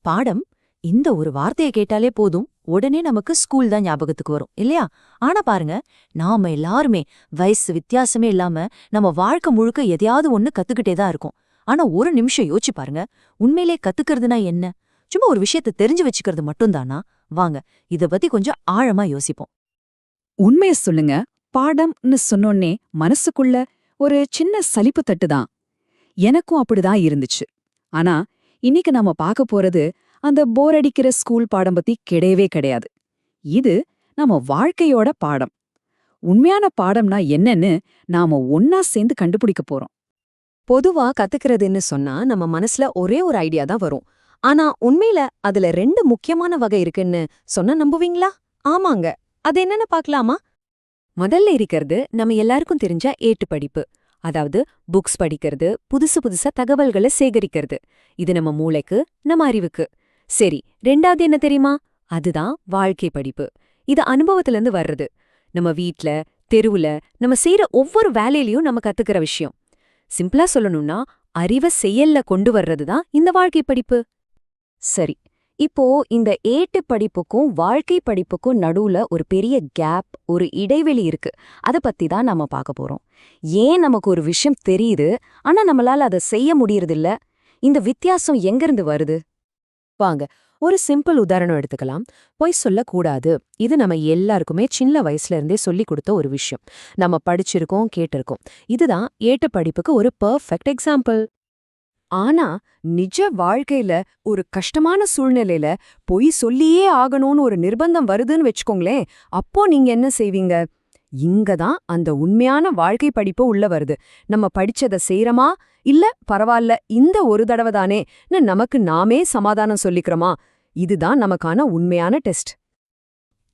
பாடம் இந்த ஒரு வார்த்தையை கேட்டாலே போதும் உடனே நமக்கு ஸ்கூல் தான் ஞாபகத்துக்கு வரும் இல்லையா? ஆனா பாருங்க, நாம எல்லாருமே வயசு வித்தியாசமே இல்லாம நம்ம வாழ்க்கை முழுக்க எதையாவது ஒண்ணு கத்துக்கிட்டே தான் இருக்கோம். ஆனா ஒரு நிமிஷம் யோசிச்சு பாருங்க, உண்மையிலே கத்துக்கிறதுனா என்ன? சும்மா ஒரு விஷயத்தை தெரிஞ்சு வச்சுக்கிறது மட்டும்தானா? வாங்க இத பத்தி கொஞ்சம் ஆழமா யோசிப்போம். உண்மைய சொல்லுங்க, பாடம்னு சொன்னோன்னே மனசுக்குள்ள ஒரு சின்ன சலிப்பு தட்டுதான். எனக்கும் அப்படிதான் இருந்துச்சு. ஆனா இன்னைக்கு நாம பார்க்க போறது அந்த போர் அடிக்கிற ஸ்கூல் பாடம் பத்தி கிடையவே கிடையாது. இது நம்ம வாழ்க்கையோட பாடம். உண்மையான பாடம்னா என்னன்னு நாம ஒன்னா சேர்ந்து கண்டுபிடிக்க போறோம். பொதுவா கத்துக்கிறதுன்னு சொன்னா நம்ம மனசுல ஒரே ஒரு ஐடியா தான் வரும். ஆனா உண்மையில அதுல 2 முக்கியமான வகை இருக்குன்னு சொன்னா நம்புவீங்களா? ஆமாங்க. அது என்னன்னு பார்க்கலாமா? முதல்ல இருக்கிறது நம்ம எல்லாருக்கும் தெரிஞ்ச ஏட்டு படிப்பு. அதாவது புக்ஸ் படிக்கிறது, புதுசு புதுசா தகவல்களை சேகரிக்கிறது. இது நம்ம மூளைக்கு, நம்ம அறிவுக்கு. சரி, 2வது என்ன தெரியுமா? அதுதான் வாழ்க்கை படிப்பு. இது அனுபவத்திலிருந்து வர்றது. நம்ம வீட்ல, தெருவுல, நம்ம செய்யற ஒவ்வொரு வேலையிலயும் நம்ம கத்துக்கிற விஷயம். சிம்பிளா சொல்லணும்னா, அறிவை செயல்ல கொண்டு வர்றதுதான் இந்த வாழ்க்கை படிப்பு. சரி, இப்போ இந்த ஏட்டு படிப்புக்கும் வாழ்க்கை படிப்புக்கும் நடுவுல ஒரு பெரிய கேப், ஒரு இடைவெளி இருக்கு. அத பத்தி தான் நாம பார்க்க போறோம். ஏன் நமக்கு ஒரு விஷயம் தெரியுது, ஆனா நம்மளால அதை செய்ய முடியறதில்ல? இந்த வித்தியாசம் எங்கிருந்து வருது? வாங்க, ஒரு சிம்பிள் உதாரணம் எடுத்துக்கலாம். பொய் சொல்லக்கூடாது. இது நம்ம எல்லாருக்குமே சின்ன வயசுல இருந்தே சொல்லி கொடுத்த ஒரு விஷயம். நம்ம படிச்சிருக்கோம், கேட்டிருக்கோம். இதுதான் ஏட்டு படிப்புக்கு ஒரு பெர்ஃபெக்ட் எக்ஸாம்பிள். ஆனா நிஜ வாழ்க்கையில ஒரு கஷ்டமான சூழ்நிலையில பொய் சொல்லியே ஆகணும்னு ஒரு நிர்பந்தம் வருதுன்னு வச்சுக்கோங்களேன். அப்போ நீங்க என்ன செய்வீங்க? இங்கதான் அந்த உண்மையான வாழ்க்கை படிப்பு உள்ள வருது. நம்ம படிச்சதை செய்யறோமா, இல்ல பரவாயில்ல இந்த ஒரு தடவை தானேன்னு நமக்கு நாமே சமாதானம் சொல்லிக்கிறோமா? இதுதான் நமக்கான உண்மையான டெஸ்ட்.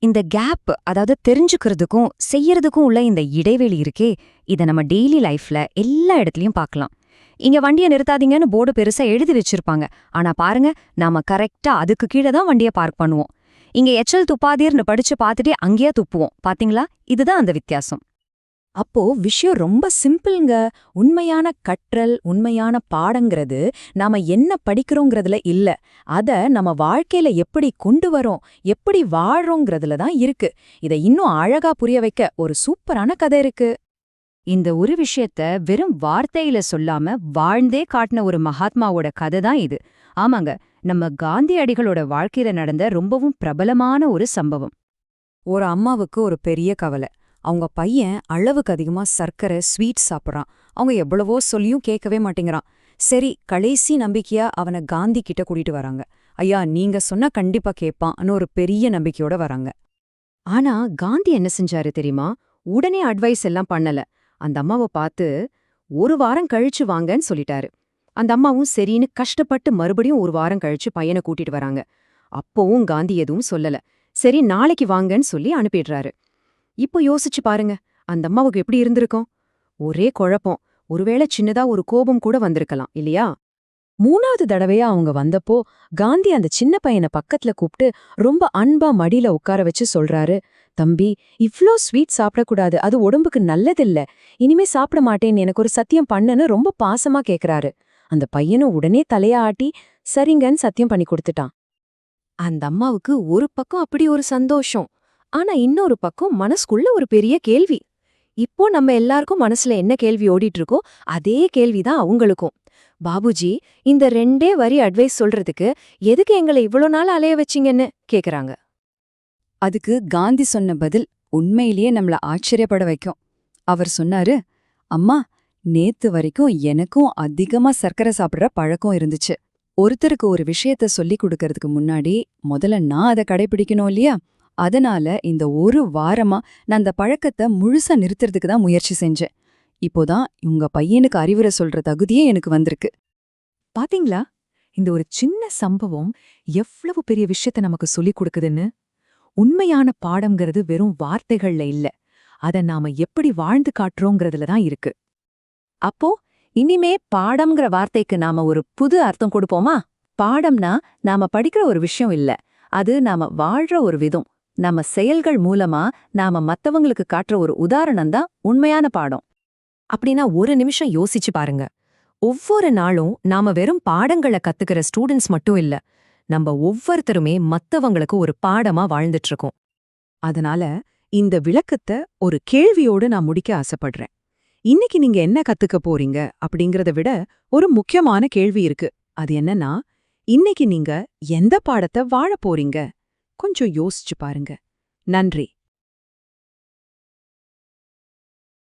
இந்த கேப், அதாவது தெரிஞ்சுக்கிறதுக்கும் செய்யறதுக்கும் உள்ள இந்த இடைவெளி இருக்கே, இத நம்ம டெய்லி லைஃப்ல எல்லா இடத்துலயும் பார்க்கலாம். இங்க வண்டியை நிறுத்தாதீங்கன்னு போர்டு பெருசா எழுதி வச்சிருப்பாங்க. ஆனா பாருங்க, நாம கரெக்டா அதுக்கு கீழே தான் வண்டியை பார்க் பண்ணுவோம். இங்க எச்சல் துப்பாதீர்னு படிச்சு பார்த்துட்டே அங்கேயே துப்புவோம். பாத்தீங்களா? இதுதான் அந்த வித்தியாசம். அப்போ விஷயம் ரொம்ப சிம்பிள்ங்க. உண்மையான கற்றல், உண்மையான பாடங்கிறது நாம என்ன படிக்கிறோங்கிறதுல இல்ல. அத நம்ம வாழ்க்கையில எப்படி கொண்டு வரோம், எப்படி வாழ்றோங்கிறதுல தான் இருக்கு. இதை இன்னும் அழகா புரிய வைக்க ஒரு சூப்பரான கதை இருக்கு. இந்த ஒரு விஷயத்த வெறும் வார்த்தையில சொல்லாம வாழ்ந்தே காட்டின ஒரு மகாத்மாவோட கதை தான் இது. ஆமாங்க, நம்ம காந்தியடிகளோட வாழ்க்கையில நடந்த ரொம்பவும் பிரபலமான ஒரு சம்பவம். ஒரு அம்மாவுக்கு ஒரு பெரிய கவலை. அவங்க பையன் அளவுக்கு அதிகமா சர்க்கரை, ஸ்வீட் சாப்பிட்றான். அவங்க எவ்வளவோ சொல்லியும் கேட்கவே மாட்டேங்கிறான். சரி, கடைசி நம்பிக்கையா அவனை காந்தி கிட்ட கூட்டிட்டு வராங்க. ஐயா, நீங்க சொன்னா கண்டிப்பா கேட்பான்னு ஒரு பெரிய நம்பிக்கையோட வராங்க. ஆனா காந்தி என்ன செஞ்சாரு தெரியுமா? உடனே அட்வைஸ் எல்லாம் பண்ணல. அந்த அம்மாவை பார்த்து 1 வாரம் கழிச்சு வாங்கன்னு சொல்லிட்டாரு. அந்த அம்மாவும் சரின்னு கஷ்டப்பட்டு மறுபடியும் 1 வாரம் கழிச்சு பையனை கூட்டிட்டு வராங்க. அப்போவும் காந்தி எதுவும் சொல்லல. சரி, நாளைக்கு வாங்கன்னு சொல்லி அனுப்பிடுறாரு. இப்போ யோசிச்சு பாருங்க, அந்த அம்மாவுக்கு எப்படி இருந்திருக்கும்? ஒரே குழப்பம். ஒருவேளை சின்னதா ஒரு கோபம் கூட வந்திருக்கலாம் இல்லையா? 3வது தடவையா அவங்க வந்தப்போ காந்தி அந்த சின்ன பையனை பக்கத்துல கூப்பிட்டு ரொம்ப அன்பா மடியில உட்கார வச்சு சொல்றாரு, தம்பி, இவ்ளோ ஸ்வீட் சாப்பிடக்கூடாது, அது உடம்புக்கு நல்லதில்ல. இனிமே சாப்பிட மாட்டேன்னு எனக்கு ஒரு சத்தியம் பண்ணுன்னு ரொம்ப பாசமா கேக்குறாரு. அந்த பையனும் உடனே தலைய ஆட்டி சரிங்கன்னு சத்தியம் பண்ணி கொடுத்துட்டான். அந்த அம்மாவுக்கு ஒரு பக்கம் அப்படி ஒரு சந்தோஷம். ஆனா இன்னொரு பக்கம் மனசுக்குள்ள ஒரு பெரிய கேள்வி. இப்போ நம்ம எல்லாருக்கும் மனசுல என்ன கேள்வி ஓடிட்டு இருக்கோ அதே கேள்விதான் அவங்களுக்கும். பாபுஜி, இந்த 2 வரி அட்வைஸ் சொல்றதுக்கு எதுக்கு எங்களை இவ்வளோ நாள் அலைய வச்சீங்கன்னு கேக்குறாங்க. அதுக்கு காந்தி சொன்ன பதில் உண்மையிலேயே நம்மள ஆச்சரியப்பட வைக்கும். அவர் சொன்னாரு, அம்மா, நேத்து வரைக்கும் எனக்கும் அதிகமா சர்க்கரை சாப்பிடுற பழக்கம் இருந்துச்சு. ஒருத்தருக்கு ஒரு விஷயத்த சொல்லிக் கொடுக்கறதுக்கு முன்னாடி முதல்ல நான் அதை கடைபிடிக்கணும் இல்லையா? அதனால இந்த 1 வாரமா நான் அந்த பழக்கத்தை முழுசா நிறுத்துறதுக்கு தான் முயற்சி செஞ்சேன். இப்போதான் உங்க பையனுக்கு அறிவுரை சொல்ற தகுதியே எனக்கு வந்திருக்கு. பாத்தீங்களா? இந்த ஒரு சின்ன சம்பவம் எவ்வளவு பெரிய விஷயத்த நமக்கு சொல்லிக் கொடுக்குதுன்னு. உண்மையான பாடம்ங்கிறது வெறும் வார்த்தைகள்ல இல்ல, அத நாம எப்படி வாழ்ந்து காட்டுறோங்கிறதுல தான் இருக்கு. அப்போ இனிமே பாடம்ங்கிற வார்த்தைக்கு நாம ஒரு புது அர்த்தம் கொடுப்போமா? பாடம்னா நாம படிக்கிற ஒரு விஷயம் இல்ல, அது நாம வாழ்ற ஒரு விதம். நம்ம செயல்கள் மூலமா நாம மத்தவங்களுக்கு காட்டுற ஒரு உதாரணம் தான் உண்மையான பாடம். அப்படின்னா ஒரு நிமிஷம் யோசிச்சு பாருங்க. ஒவ்வொரு நாளும் நாம வெறும் பாடங்களை கத்துக்கிற ஸ்டூடெண்ட்ஸ் மட்டும் இல்ல, நம்ம ஒவ்வொருத்தருமே மத்தவங்களுக்கு ஒரு பாடமா வாழ்ந்துட்டு இருக்கோம். அதனால இந்த விளக்கத்தை ஒரு கேள்வியோடு நான் முடிக்க ஆசைப்படுறேன். இன்னைக்கு நீங்க என்ன கத்துக்க போறீங்க அப்படிங்கறத விட ஒரு முக்கியமான கேள்வி இருக்கு. அது என்னன்னா, இன்னைக்கு நீங்க எந்த பாடத்தை வாழப் போறீங்க? கொஞ்சம் யோசிச்சு பாருங்க. நன்றி.